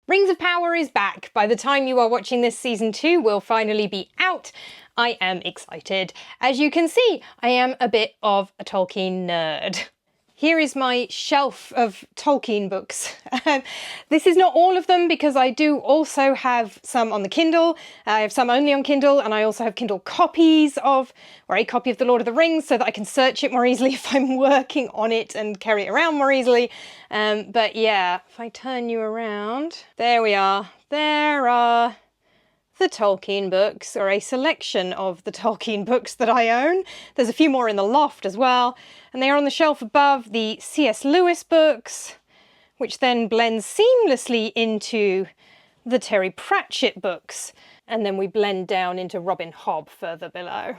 Rings of Power is back. By the time you are watching this, season 2 will finally be out. I am excited. As you can see, I am a bit of a Tolkien nerd. Here is my shelf of Tolkien books. This is not all of them because I do also have some on the Kindle. I have some only on Kindle, and I also have Kindle copies of, or a copy of The Lord of the Rings so that I can search it more easily if I'm working on it and carry it around more easily. But yeah, if I turn you around, there we are. There are the Tolkien books, or a selection of the Tolkien books that I own. There's a few more in the loft as well, and they are on the shelf above the C.S. Lewis books, which then blends seamlessly into the Terry Pratchett books, and then we blend down into Robin Hobb further below.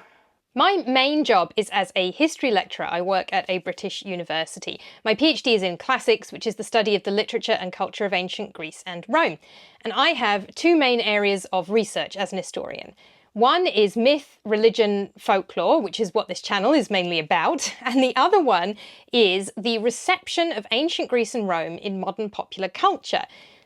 My main job is as a history lecturer. I work at a British university. My PhD is in classics, which is the study of the literature and culture of ancient Greece and Rome. And I have two main areas of research as an historian. One is myth, religion, folklore, which is what this channel is mainly about. And the other one is the reception of ancient Greece and Rome in modern popular culture.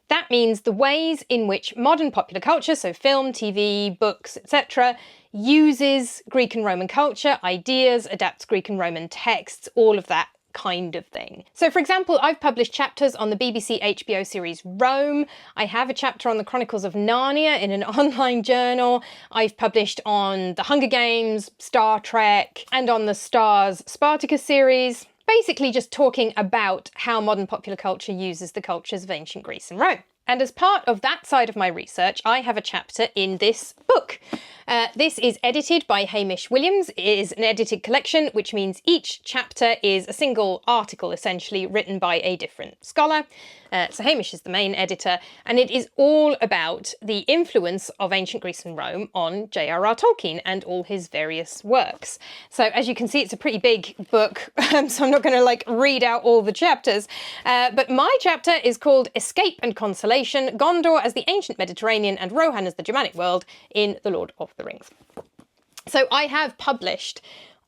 That means the ways in which modern popular culture, so film, TV, books, etc., uses Greek and Roman culture, ideas, adapts Greek and Roman texts, all of that kind of thing. So for example, I've published chapters on the BBC HBO series Rome. I have a chapter on the Chronicles of Narnia in an online journal. I've published on the Hunger Games, Star Trek, and on the Star's Spartacus series. Basically just talking about how modern popular culture uses the cultures of ancient Greece and Rome. And as part of that side of my research, I have a chapter in this book. This is edited by Hamish Williams. It is an edited collection, which means each chapter is a single article, essentially, written by a different scholar. So Hamish is the main editor, and it is all about the influence of ancient Greece and Rome on JRR Tolkien and all his various works. So as you can see, it's a pretty big book, so I'm not going to read out all the chapters. But my chapter is called Escape and Consolation, Gondor as the Ancient Mediterranean and Rohan as the Germanic World in The Lord of the Rings. So I have published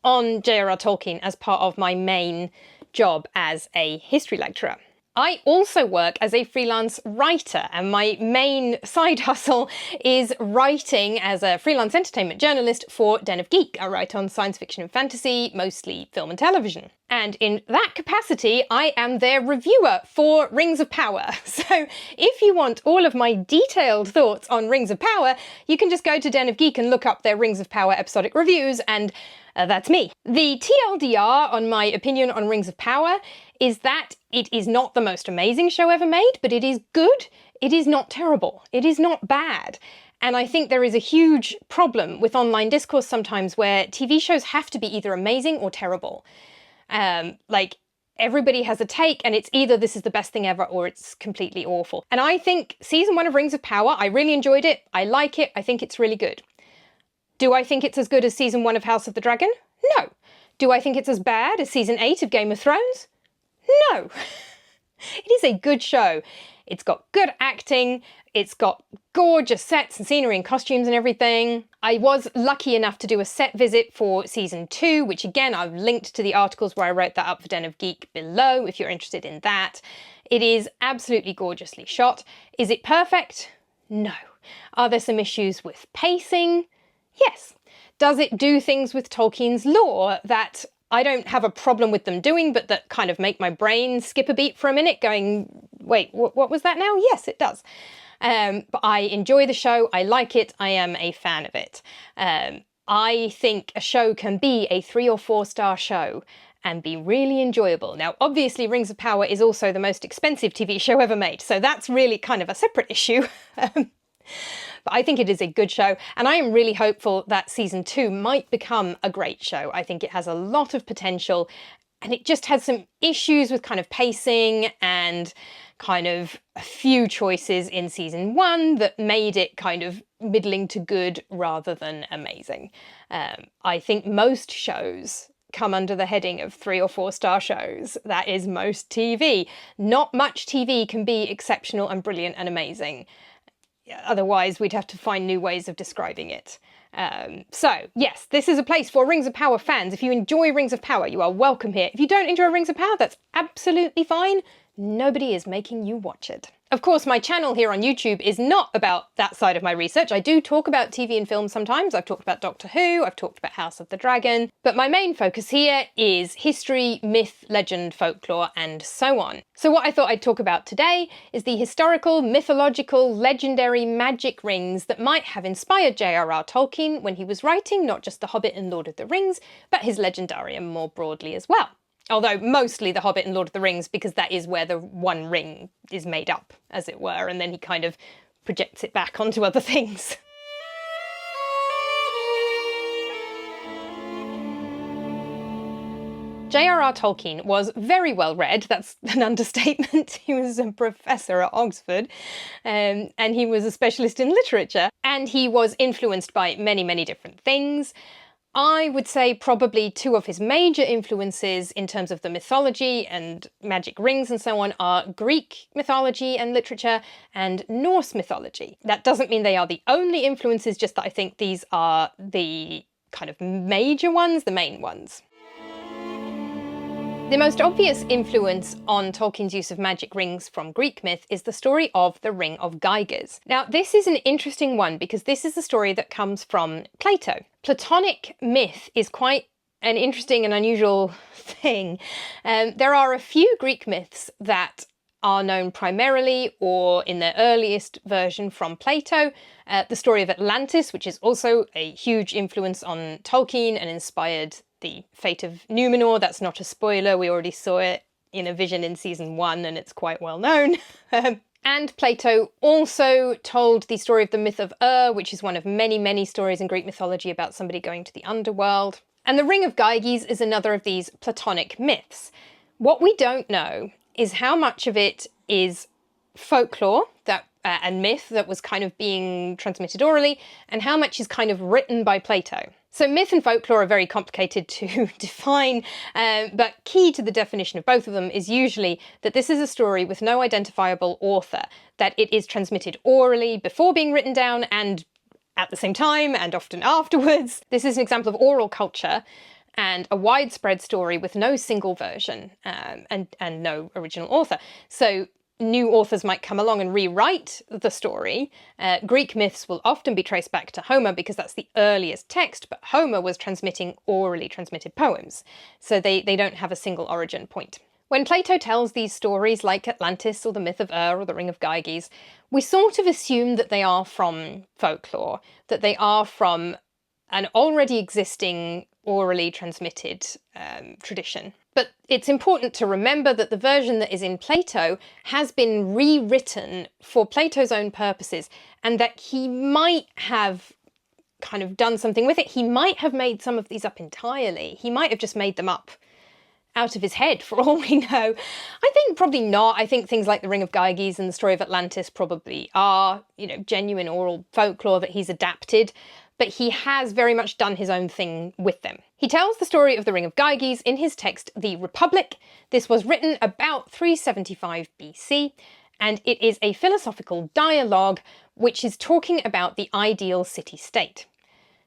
on JRR Tolkien as part of my main job as a history lecturer. I also work as a freelance writer, and my main side hustle is writing as a freelance entertainment journalist for Den of Geek. I write on science fiction and fantasy, mostly film and television. And in that capacity, I am their reviewer for Rings of Power. So if you want all of my detailed thoughts on Rings of Power, you can just go to Den of Geek and look up their Rings of Power episodic reviews, and that's me. The TLDR on my opinion on Rings of Power is that it is not the most amazing show ever made, but it is good. It is not terrible. It is not bad. And I think there is a huge problem with online discourse sometimes where TV shows have to be either amazing or terrible. Everybody has a take, and it's either this is the best thing ever or it's completely awful. And I think season 1 of Rings of Power, I really enjoyed it. I like it. I think it's really good. Do I think it's as good as season 1 of House of the Dragon? No. Do I think it's as bad as season 8 of Game of Thrones? No. It is a good show. It's got good acting. It's got gorgeous sets and scenery and costumes and everything. I was lucky enough to do a set visit for season 2, which again, I've linked to the articles where I wrote that up for Den of Geek below if you're interested in that. It is absolutely gorgeously shot. Is it perfect? No. Are there some issues with pacing? Yes. Does it do things with Tolkien's lore that I don't have a problem with them doing, but that kind of make my brain skip a beat for a minute going, wait, what was that now? Yes, it does. But I enjoy the show. I like it. I am a fan of it. I think a show can be a 3 or 4 star show and be really enjoyable. Now, obviously, Rings of Power is also the most expensive TV show ever made, so that's really kind of a separate issue. But I think it is a good show, and I am really hopeful that season 2 might become a great show. I think it has a lot of potential, and it just had some issues with kind of pacing and kind of a few choices in season 1 that made it kind of middling to good rather than amazing. I think most shows come under the heading of 3 or 4 star shows. That is most TV. Not much TV can be exceptional and brilliant and amazing. Otherwise, we'd have to find new ways of describing it. So, yes, this is a place for Rings of Power fans. If you enjoy Rings of Power, you are welcome here. If you don't enjoy Rings of Power, that's absolutely fine. nobody is making you watch it. Of course, my channel here on YouTube is not about that side of my research. I do talk about TV and film sometimes. I've talked about Doctor Who, I've talked about House of the Dragon, but my main focus here is history, myth, legend, folklore, and so on. So what I thought I'd talk about today is the historical, mythological, legendary magic rings that might have inspired JRR Tolkien when he was writing not just The Hobbit and Lord of the Rings, but his legendarium more broadly as well. Although mostly The Hobbit and Lord of the Rings, because that is where the one ring is made up, as it were, and then he kind of projects it back onto other things. JRR Tolkien was very well read, that's an understatement. He was a professor at Oxford, and he was a specialist in literature, and he was influenced by many, many different things. I would say probably two of his major influences in terms of the mythology and magic rings and so on are Greek mythology and literature and Norse mythology. That doesn't mean they are the only influences, just that I think these are the kind of major ones, the main ones. The most obvious influence on Tolkien's use of magic rings from Greek myth is the story of the Ring of Gyges. Now, this is an interesting one because this is a story that comes from Plato. Platonic myth is quite an interesting and unusual thing. There are a few Greek myths that are known primarily or in their earliest version from Plato. The story of Atlantis, which is also a huge influence on Tolkien and inspired the fate of Numenor. That's not a spoiler, we already saw it in a vision in season 1 and it's quite well known. And Plato also told the story of the myth of which is one of many, many stories in Greek mythology about somebody going to the underworld. And the Ring of Gyges is another of these Platonic myths. What we don't know is how much of it is folklore and myth that was kind of being transmitted orally, and how much is kind of written by Plato. So myth and folklore are very complicated to define, but key to the definition of both of them is usually that this is a story with no identifiable author, that it is transmitted orally before being written down and at the same time and often afterwards. This is an example of oral culture and a widespread story with no single version and no original author. So new authors might come along and rewrite the story. Greek myths will often be traced back to Homer because that's the earliest text, but Homer was transmitting orally transmitted poems, so they don't have a single origin point. When Plato tells these stories like Atlantis or the myth of or the Ring of Gyges, we sort of assume that they are from folklore, that they are from an already existing orally transmitted tradition. But it's important to remember that the version that is in Plato has been rewritten for Plato's own purposes, and that he might have kind of done something with it. He might have made some of these up entirely. He might have just made them up out of his head, for all we know. I think probably not. I think things like the Ring of Gyges and the story of Atlantis probably are, genuine oral folklore that he's adapted, but he has very much done his own thing with them. He tells the story of the Ring of Gyges in his text, The Republic. This was written about 375 BC, and it is a philosophical dialogue which is talking about the ideal city-state.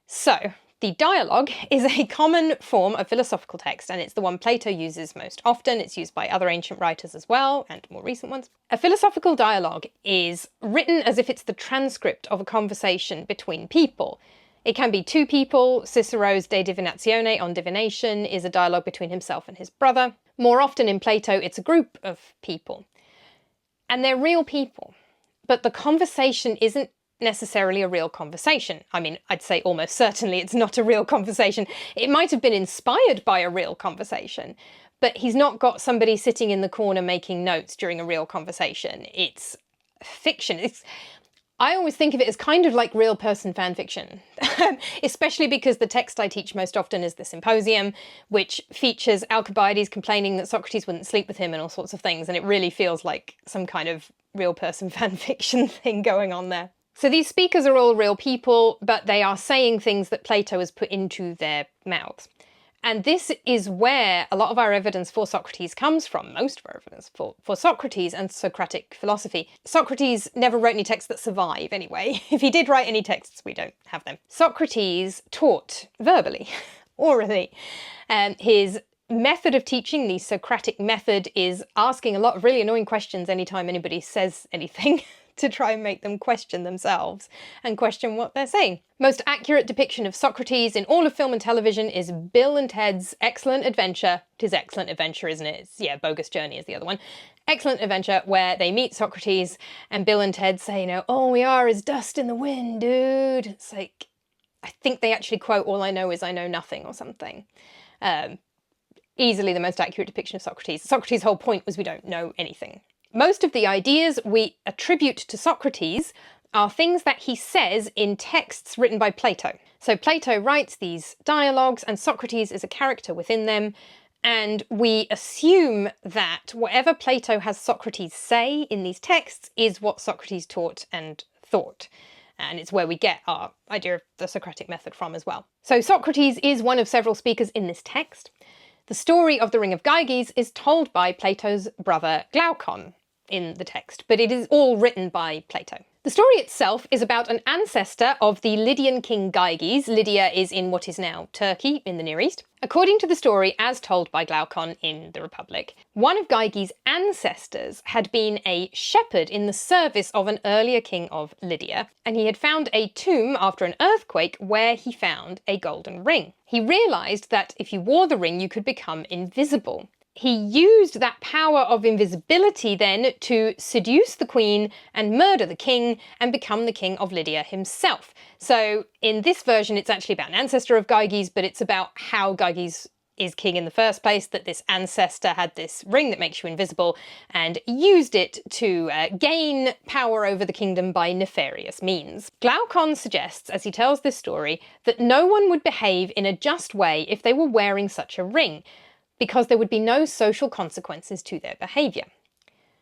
So, the dialogue is a common form of philosophical text, and it's the one Plato uses most often. It's used by other ancient writers as well, and more recent ones. A philosophical dialogue is written as if it's the transcript of a conversation between people. It can be two people. Cicero's De Divinatione on divination is a dialogue between himself and his brother. More often in Plato, it's a group of people. And they're real people. But the conversation isn't necessarily a real conversation. I mean, I'd say almost certainly it's not a real conversation. It might have been inspired by a real conversation, but he's not got somebody sitting in the corner making notes during a real conversation. It's fiction. I always think of it as kind of like real person fan fiction, especially because the text I teach most often is the Symposium, which features Alcibiades complaining that Socrates wouldn't sleep with him and all sorts of things, and it really feels like some kind of real person fan fiction thing going on there. So these speakers are all real people, but they are saying things that Plato has put into their mouths. And this is where a lot of our evidence for Socrates comes from, most of our evidence for Socrates and Socratic philosophy. Socrates never wrote any texts that survive, anyway. If he did write any texts, we don't have them. Socrates taught verbally, orally. His method of teaching, the Socratic method, is asking a lot of really annoying questions anytime anybody says anything to try and make them question themselves and question what they're saying. Most accurate depiction of Socrates in all of film and television is Bill and Ted's Excellent Adventure. 'Tis Excellent Adventure, isn't it? It's, yeah, Bogus Journey is the other one. Excellent Adventure, where they meet Socrates and Bill and Ted say, you know, all we are is dust in the wind, dude. It's like, I think they actually quote, all I know is I know nothing, or something. Easily the most accurate depiction of Socrates. Socrates' whole point was we don't know anything. Most of the ideas we attribute to Socrates are things that he says in texts written by Plato. So Plato writes these dialogues and Socrates is a character within them, and we assume that whatever Plato has Socrates say in these texts is what Socrates taught and thought. And it's where we get our idea of the Socratic method from as well. So Socrates is one of several speakers in this text. The story of the Ring of Gyges is told by Plato's brother Glaucon in the text, but it is all written by Plato. The story itself is about an ancestor of the Lydian king Gyges. Lydia is in what is now Turkey in the Near East. According to the story as told by Glaucon in the Republic, one of Gyges' ancestors had been a shepherd in the service of an earlier king of Lydia, and he had found a tomb after an earthquake where he found a golden ring. He realised that if you wore the ring you could become invisible. He used that power of invisibility then to seduce the queen and murder the king and become the king of Lydia himself. So in this version it's actually about an ancestor of Gyges, but it's about how Gyges is king in the first place, that this ancestor had this ring that makes you invisible and used it to gain power over the kingdom by nefarious means. Glaucon suggests, as he tells this story, that no one would behave in a just way if they were wearing such a ring, because there would be no social consequences to their behaviour.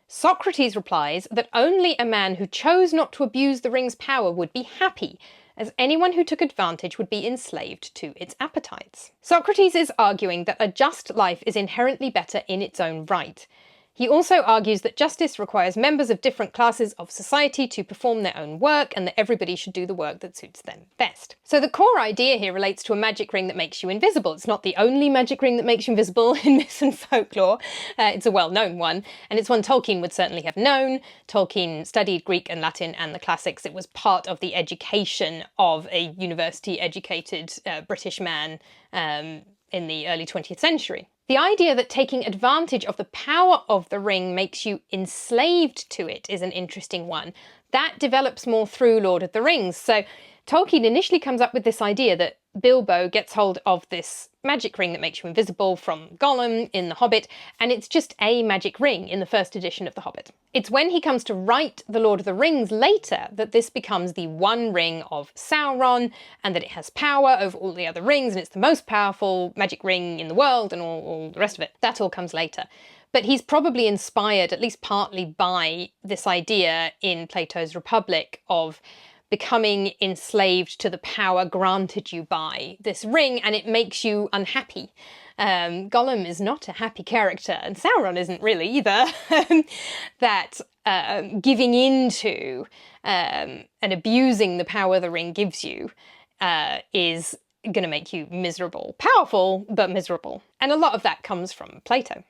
Socrates replies that only a man who chose not to abuse the ring's power would be happy, as anyone who took advantage would be enslaved to its appetites. Socrates is arguing that a just life is inherently better in its own right. He also argues that justice requires members of different classes of society to perform their own work, and that everybody should do the work that suits them best. So the core idea here relates to a magic ring that makes you invisible. It's not the only magic ring that makes you invisible in myth and folklore. It's a well-known one, and it's one Tolkien would certainly have known. Tolkien studied Greek and Latin and the classics. It was part of the education of a university-educated British man in the early 20th century. The idea that taking advantage of the power of the ring makes you enslaved to it is an interesting one. That develops more through Lord of the Rings. So Tolkien initially comes up with this idea that Bilbo gets hold of this magic ring that makes you invisible from Gollum in The Hobbit, and it's just a magic ring in the first edition of The Hobbit. It's when he comes to write The Lord of the Rings later that this becomes the one ring of Sauron, and that it has power over all the other rings, and it's the most powerful magic ring in the world, and all the rest of it. That all comes later. But he's probably inspired, at least partly, by this idea in Plato's Republic of becoming enslaved to the power granted you by this ring, and it makes you unhappy. Gollum is not a happy character, and Sauron isn't really either. That giving into and abusing the power the ring gives you is going to make you miserable. Powerful, but miserable. And a lot of that comes from Plato.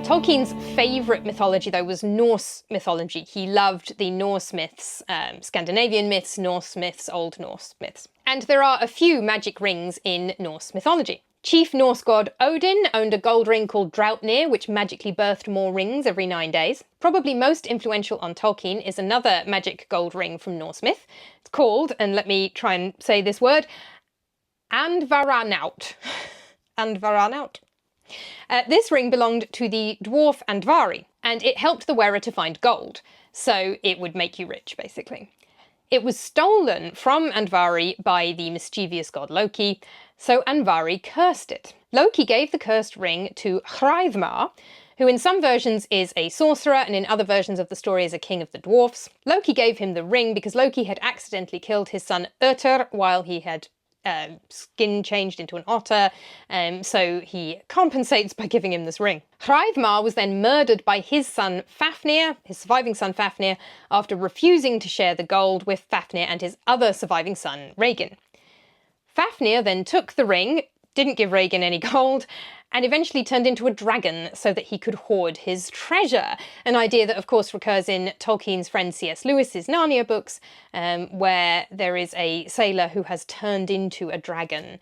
Tolkien's favourite mythology, though, was Norse mythology. He loved the Norse myths, Scandinavian myths, Norse myths, Old Norse myths. And there are a few magic rings in Norse mythology. Chief Norse god Odin owned a gold ring called Draupnir, which magically birthed more rings every 9 days. Probably most influential on Tolkien is another magic gold ring from Norse myth. It's called, and let me try and say this word, Andvaranaut. Andvaranaut. This ring belonged to the dwarf Andvari, and it helped the wearer to find gold, so it would make you rich, basically. It was stolen from Andvari by the mischievous god Loki, so Andvari cursed it. Loki gave the cursed ring to Hreidmar, who in some versions is a sorcerer and in other versions of the story is a king of the dwarfs. Loki gave him the ring because Loki had accidentally killed his son Uther while he had skin changed into an otter, so he compensates by giving him this ring. Hreidmar was then murdered by his son Fafnir, his surviving son Fafnir, after refusing to share the gold with Fafnir and his other surviving son Regin. Fafnir then took the ring, didn't give Regan any gold, and eventually turned into a dragon so that he could hoard his treasure. An idea that, of course, recurs in Tolkien's friend C.S. Lewis's Narnia books, where there is a sailor who has turned into a dragon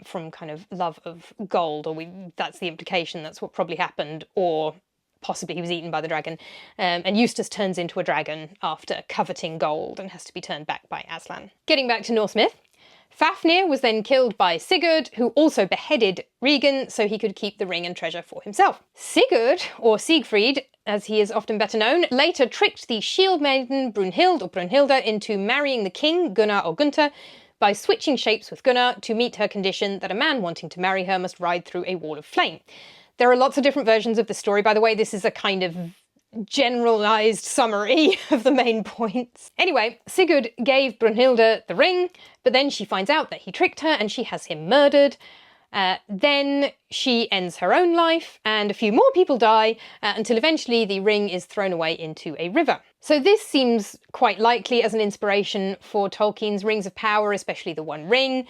from kind of love of gold, or that's the implication, that's what probably happened, or possibly he was eaten by the dragon. And Eustace turns into a dragon after coveting gold and has to be turned back by Aslan. Getting back to Norse myth, Fafnir was then killed by Sigurd, who also beheaded Regan so he could keep the ring and treasure for himself. Sigurd, or Siegfried, as he is often better known, later tricked the shield maiden Brunhild or Brunhilda into marrying the king, Gunnar or Gunther, by switching shapes with Gunnar to meet her condition that a man wanting to marry her must ride through a wall of flame. There are lots of different versions of the story, by the way. This is a kind of generalised summary of the main points. Anyway, Sigurd gave Brunhilde the ring, but then she finds out that he tricked her and she has him murdered. Then she ends her own life and a few more people die until eventually the ring is thrown away into a river. So this seems quite likely as an inspiration for Tolkien's Rings of Power, especially the One Ring,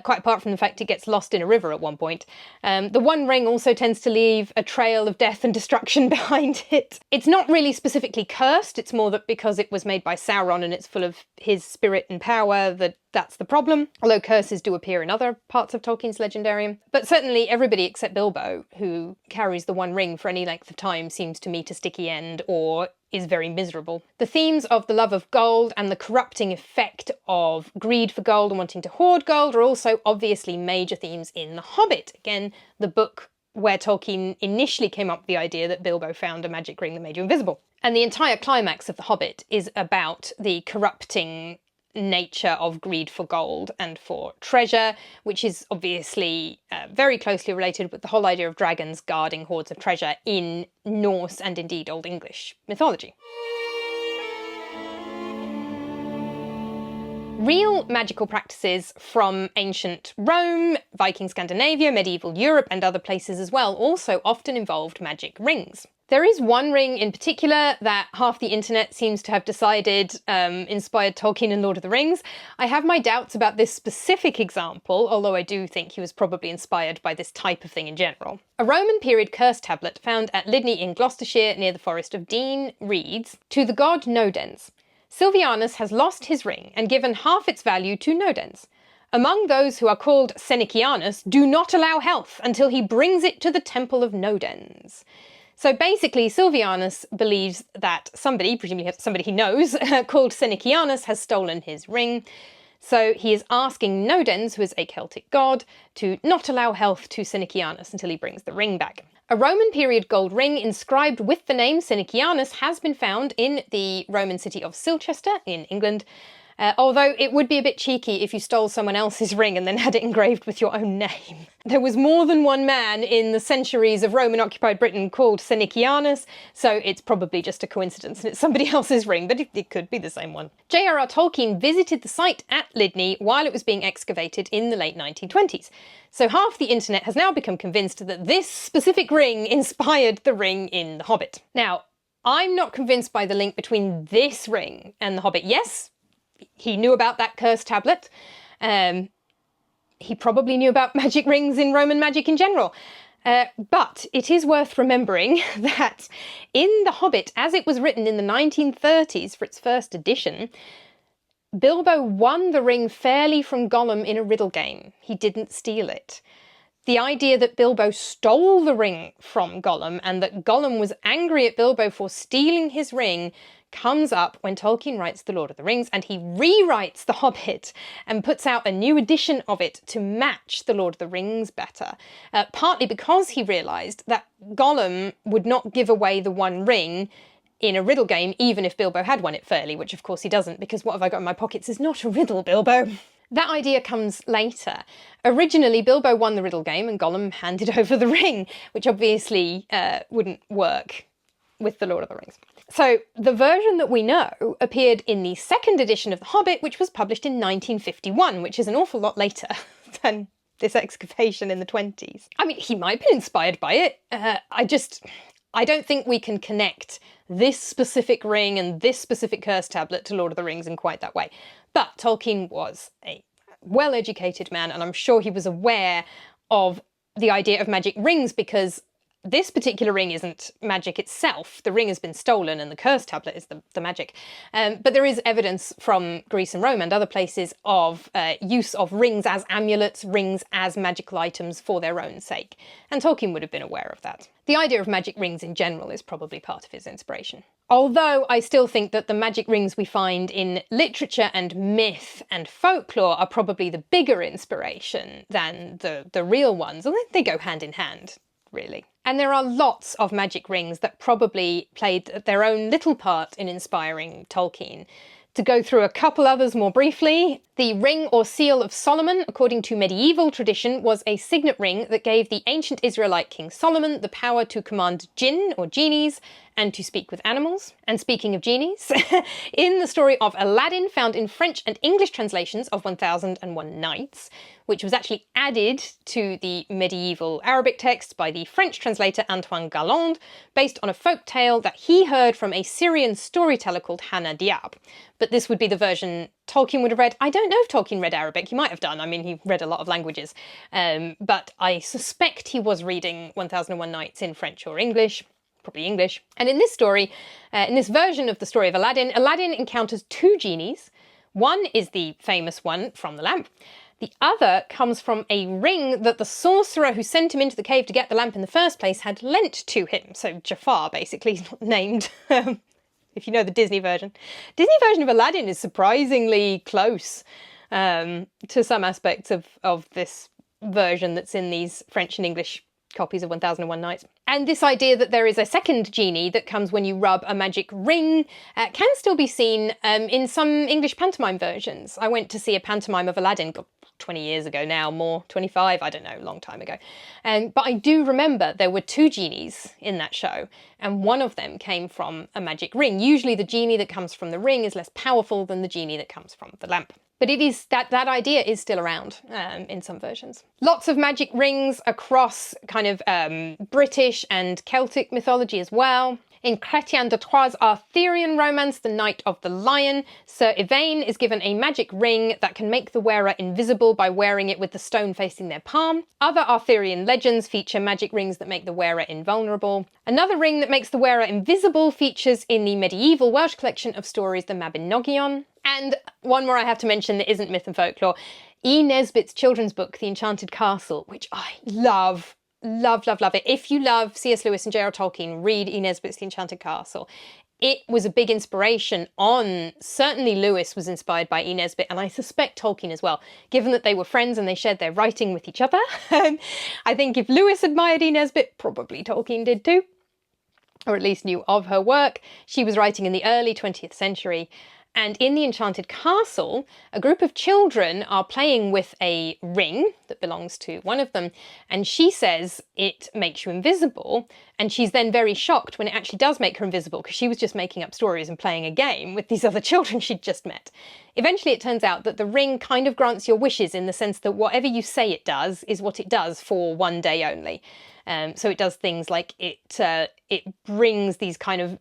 quite apart from the fact it gets lost in a river at one point. The One Ring also tends to leave a trail of death and destruction behind it. It's not really specifically cursed, it's more that because it was made by Sauron and it's full of his spirit and power, that's the problem, although curses do appear in other parts of Tolkien's legendarium. But certainly everybody except Bilbo, who carries the One Ring for any length of time, seems to meet a sticky end or is very miserable. The themes of the love of gold and the corrupting effect of greed for gold and wanting to hoard gold are also obviously major themes in The Hobbit. Again, the book where Tolkien initially came up with the idea that Bilbo found a magic ring that made you invisible. And the entire climax of The Hobbit is about the corrupting nature of greed for gold and for treasure, which is obviously very closely related with the whole idea of dragons guarding hoards of treasure in Norse and indeed Old English mythology. Real magical practices from ancient Rome, Viking Scandinavia, medieval Europe and other places as well also often involved magic rings. There is one ring in particular that half the internet seems to have decided inspired Tolkien and Lord of the Rings. I have my doubts about this specific example, although I do think he was probably inspired by this type of thing in general. A Roman period curse tablet found at Lydney in Gloucestershire near the Forest of Dean reads, "To the god Nodens, Silvianus has lost his ring and given half its value to Nodens. Among those who are called Senicianus, do not allow health until he brings it to the temple of Nodens." So basically, Silvianus believes that somebody, presumably somebody he knows, called Senicianus, has stolen his ring. So he is asking Nodens, who is a Celtic god, to not allow health to Senicianus until he brings the ring back. A Roman period gold ring inscribed with the name Senicianus has been found in the Roman city of Silchester in England. Although it would be a bit cheeky if you stole someone else's ring and then had it engraved with your own name. There was more than one man in the centuries of Roman-occupied Britain called Senicianus, so it's probably just a coincidence and it's somebody else's ring, but it could be the same one. JRR Tolkien visited the site at Lydney while it was being excavated in the late 1920s. So half the internet has now become convinced that this specific ring inspired the ring in The Hobbit. Now, I'm not convinced by the link between this ring and The Hobbit. Yes, he knew about that cursed tablet. He probably knew about magic rings in Roman magic in general. But it is worth remembering that in The Hobbit, as it was written in the 1930s for its first edition, Bilbo won the ring fairly from Gollum in a riddle game. He didn't steal it. The idea that Bilbo stole the ring from Gollum and that Gollum was angry at Bilbo for stealing his ring comes up when Tolkien writes The Lord of the Rings, and he rewrites The Hobbit and puts out a new edition of it to match The Lord of the Rings better, partly because he realised that Gollum would not give away the One Ring in a riddle game even if Bilbo had won it fairly, which of course he doesn't, because what have I got in my pockets is not a riddle, Bilbo. That idea comes later. Originally, Bilbo won the riddle game and Gollum handed over the ring, which obviously wouldn't work with The Lord of the Rings. So the version that we know appeared in the second edition of The Hobbit, which was published in 1951, which is an awful lot later than this excavation in the 20s. I mean, he might have been inspired by it. I don't think we can connect this specific ring and this specific curse tablet to Lord of the Rings in quite that way. But Tolkien was a well-educated man, and I'm sure he was aware of the idea of magic rings, because this particular ring isn't magic itself. The ring has been stolen and the curse tablet is the magic. But there is evidence from Greece and Rome and other places of use of rings as amulets, rings as magical items for their own sake. And Tolkien would have been aware of that. The idea of magic rings in general is probably part of his inspiration. Although I still think that the magic rings we find in literature and myth and folklore are probably the bigger inspiration than the real ones, although they go hand in hand, really. And there are lots of magic rings that probably played their own little part in inspiring Tolkien. To go through a couple others more briefly, the ring or seal of Solomon, according to medieval tradition, was a signet ring that gave the ancient Israelite King Solomon the power to command jinn or genies and to speak with animals. And speaking of genies, in the story of Aladdin, found in French and English translations of 1001 Nights, which was actually added to the medieval Arabic text by the French translator Antoine Galland, based on a folk tale that he heard from a Syrian storyteller called Hannah Diab. But this would be the version Tolkien would have read. I don't know if Tolkien read Arabic. He might have done. I mean, he read a lot of languages. But I suspect he was reading 1001 Nights in French or English. Probably English. And in this story, in this version of the story of Aladdin, Aladdin encounters two genies. One is the famous one from the lamp. The other comes from a ring that the sorcerer who sent him into the cave to get the lamp in the first place had lent to him. So Jafar, basically, is not named. If you know the Disney version. Disney version of Aladdin is surprisingly close to some aspects of this version that's in these French and English copies of 1001 Nights. And this idea that there is a second genie that comes when you rub a magic ring can still be seen in some English pantomime versions. I went to see a pantomime of Aladdin 20 years ago now, more, 25, I don't know, long time ago. But I do remember there were two genies in that show, and one of them came from a magic ring. Usually the genie that comes from the ring is less powerful than the genie that comes from the lamp. But it is that idea is still around in some versions. Lots of magic rings across kind of British and Celtic mythology as well. In Chrétien de Troyes' Arthurian romance, The Knight of the Lion, Sir Yvain is given a magic ring that can make the wearer invisible by wearing it with the stone facing their palm. Other Arthurian legends feature magic rings that make the wearer invulnerable. Another ring that makes the wearer invisible features in the medieval Welsh collection of stories, the Mabinogion. And one more I have to mention that isn't myth and folklore, E. Nesbit's children's book, The Enchanted Castle, which I love. Love, love, love it. If you love C.S. Lewis and JRR Tolkien, read E. Nesbit's The Enchanted Castle. It was a big inspiration on, certainly Lewis was inspired by E. Nesbit, and I suspect Tolkien as well, given that they were friends and they shared their writing with each other. I think if Lewis admired E. Nesbit, probably Tolkien did too, or at least knew of her work. She was writing in the early 20th century. And in The Enchanted Castle, a group of children are playing with a ring that belongs to one of them, and she says it makes you invisible, and she's then very shocked when it actually does make her invisible, because she was just making up stories and playing a game with these other children she'd just met. Eventually it turns out that the ring kind of grants your wishes in the sense that whatever you say it does is what it does for one day only. So it does things like it brings these kind of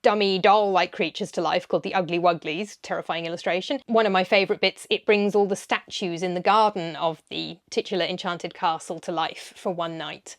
dummy doll-like creatures to life called the Ugly Wugglies, terrifying illustration. One of my favourite bits, it brings all the statues in the garden of the titular enchanted castle to life for one night.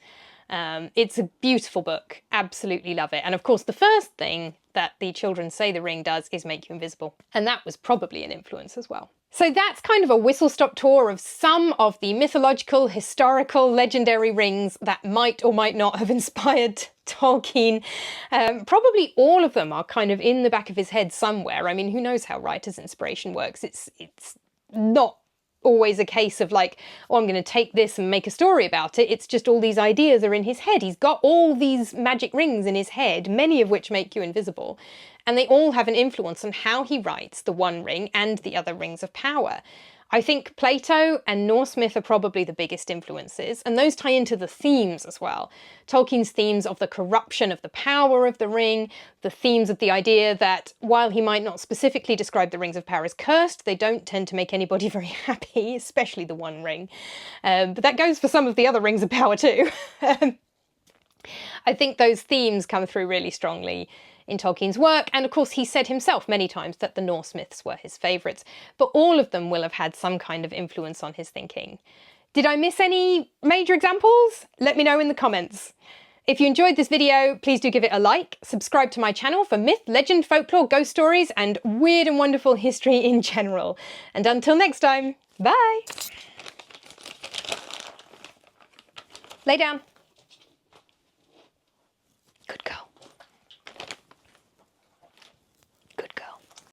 It's a beautiful book, absolutely love it. And of course the first thing that the children say the ring does is make you invisible. And that was probably an influence as well. So that's kind of a whistle-stop tour of some of the mythological, historical, legendary rings that might or might not have inspired Tolkien. Probably all of them are kind of in the back of his head somewhere. I mean, who knows how writer's inspiration works? It's not always a case of like, oh, I'm going to take this and make a story about it. It's just all these ideas are in his head. He's got all these magic rings in his head, many of which make you invisible. And they all have an influence on how he writes the One Ring and the other rings of power. I think Plato and Norse myth are probably the biggest influences, and those tie into the themes as well. Tolkien's themes of the corruption of the power of the ring, the themes of the idea that while he might not specifically describe the rings of power as cursed, they don't tend to make anybody very happy, especially the One Ring. But that goes for some of the other rings of power too. I think those themes come through really strongly in Tolkien's work, and of course he said himself many times that the Norse myths were his favourites, but all of them will have had some kind of influence on his thinking. Did I miss any major examples? Let me know in the comments. If you enjoyed this video, please do give it a like, subscribe to my channel for myth, legend, folklore, ghost stories, and weird and wonderful history in general. And until next time, bye! Lay down.